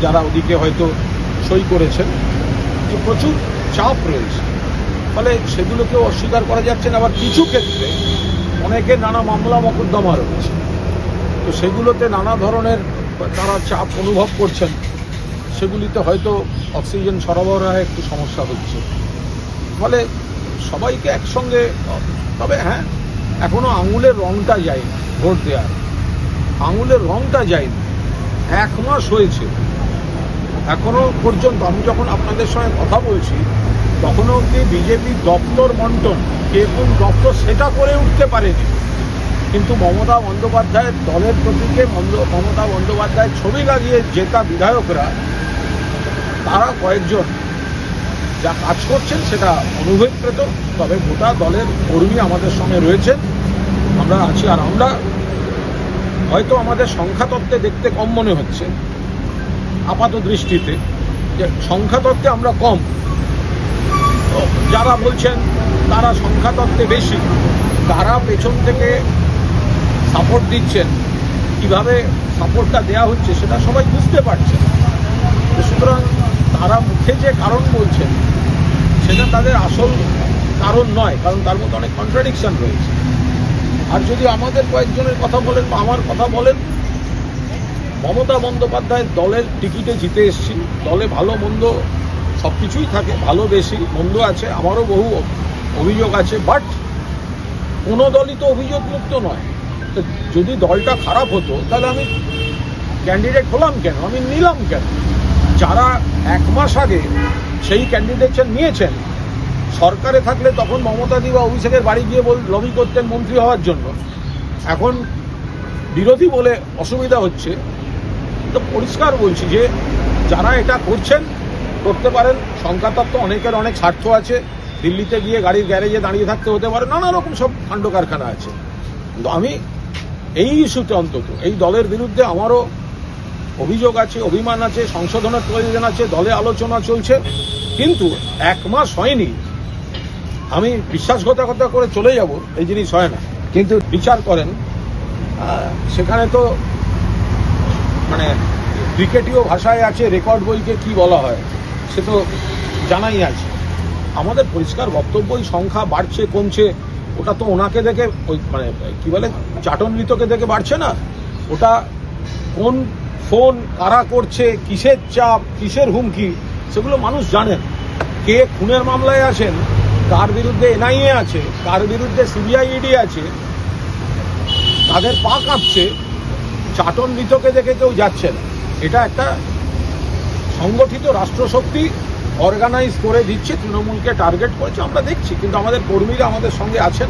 যারা ওদিকে হয়তো সই করেছেন, যে প্রচুর চাপ রয়েছে, ফলে সেগুলোকেও অস্বীকার করা যাচ্ছে না। আবার কিছু ক্ষেত্রে অনেকে নানা মামলা মকদ্দমা রয়েছে, তো সেগুলোতে নানা ধরনের তারা চাপ অনুভব করছেন, সেগুলিতে হয়তো অক্সিজেন সরবরাহে একটু সমস্যা হচ্ছে। ফলে সবাইকে একসঙ্গে, তবে হ্যাঁ, এখনও আঙুলের রঙটা যায়নি, ভোট দেওয়ার আঙুলের রঙটা যায়নি। 1 মাস হয়েছে, এখনো পর্যন্ত আমি যখন আপনাদের সঙ্গে কথা বলছি তখনও অবধি বিজেপি দপ্তর বন্টন, কে কোন দপ্তর সেটা করে উঠতে পারেনি। কিন্তু মমতা বন্দ্যোপাধ্যায়ের দলের প্রতীকে মমতা বন্দ্যোপাধ্যায়ের ছবি লাগিয়ে জেতা বিধায়করা, তারা কয়েকজন যা কাজ করছেন সেটা অনুভবপ্রেত। তবে গোটা দলের কর্মী আমাদের সঙ্গে রয়েছেন, আমরা আছি। আর আমরা হয়তো আমাদের সংখ্যাতত্ত্বে দেখতে কম মনে হচ্ছে আপাত দৃষ্টিতে, যে সংখ্যাতত্ত্বে আমরা কম, তো যারা বলছেন তারা সংখ্যাতত্ত্বে বেশি, তারা পেছন থেকে সাপোর্ট দিচ্ছেন, কিভাবে সাপোর্টটা দেওয়া হচ্ছে সেটা সবাই বুঝতে পারছেন। সুতরাং তারা মুখে যে কারণ বলছেন সেটা তাদের আসল কারণ নয়, কারণ তার মধ্যে অনেক কন্ট্রাডিকশন রয়েছে। আর যদি আমাদের কয়েকজনের কথা বলেন বা আমার কথা বলেন, মমতা বন্দ্যোপাধ্যায়ের দলের টিকিটে জিতে এসেছি, দলে ভালো মন্দ সব কিছুই থাকে, ভালো বেশি মন্দ আছে, আমারও বহু অভিযোগ আছে, বাট কোনো দলই তো অভিযোগ মুক্ত নয়। তো যদি দলটা খারাপ হতো তাহলে আমি ক্যান্ডিডেট হলাম কেন, আমি নিলাম কেন? যারা 1 মাস আগে সেই ক্যান্ডিডেটশন নিয়েছেন, সরকারে থাকলে তখন মমতাদি বা অভিষেকের বাড়ি গিয়ে লবি করতেন মন্ত্রী হওয়ার জন্য, এখন বিরোধী বলে অসুবিধা হচ্ছে। তো পরিষ্কার বলছি যে যারা এটা করছেন করতে পারেন, সংখ্যাতত্ত্ব অনেকের অনেক স্বার্থ আছে, দিল্লিতে গিয়ে গাড়ির গ্যারেজে দাঁড়িয়ে থাকতে হতে পারে, নানা রকম সব কাণ্ড কারখানা আছে। কিন্তু আমি এই ইস্যুতে অন্তত এই দলের বিরুদ্ধে আমারও অভিযোগ আছে, অভিমান আছে, সংশোধনের প্রয়োজন আছে, দলে আলোচনা চলছে। কিন্তু 1 মাস হয়নি, আমি বিশ্বাসঘাতকতা করে চলে যাব এই জিনিস হয় না। কিন্তু বিচার করেন, সেখানে তো মানে ক্রিকেটীয় ভাষায় আছে, রেকর্ড বইকে কি বলা হয় সে তো জানাই আছে। আমাদের পরিষ্কার বক্তব্য, এই সংখ্যা বাড়ছে কমছে ওটা তো ওনাকে দেখে, ওই মানে কি বলে চাটনৃতকে দেখে বাড়ছে না, ওটা কোন ফোন কারা করছে, কিসের চাপ, কিসের হুমকি, সেগুলো মানুষ জানেন। কে খুনের মামলায় আছেন, কার বিরুদ্ধে এনআইএ আছে, কার বিরুদ্ধে সিবিআই ইডি আছে, তাদের পা কাঁপছে, চাটনৃতকে দেখে কেউ যাচ্ছে না। এটা একটা সংগঠিত রাষ্ট্রশক্তি অর্গানাইজ করে দিচ্ছে, তৃণমূলকে টার্গেট করেছে, আমরা দেখছি। কিন্তু আমাদের কর্মীরা আমাদের সঙ্গে আছেন,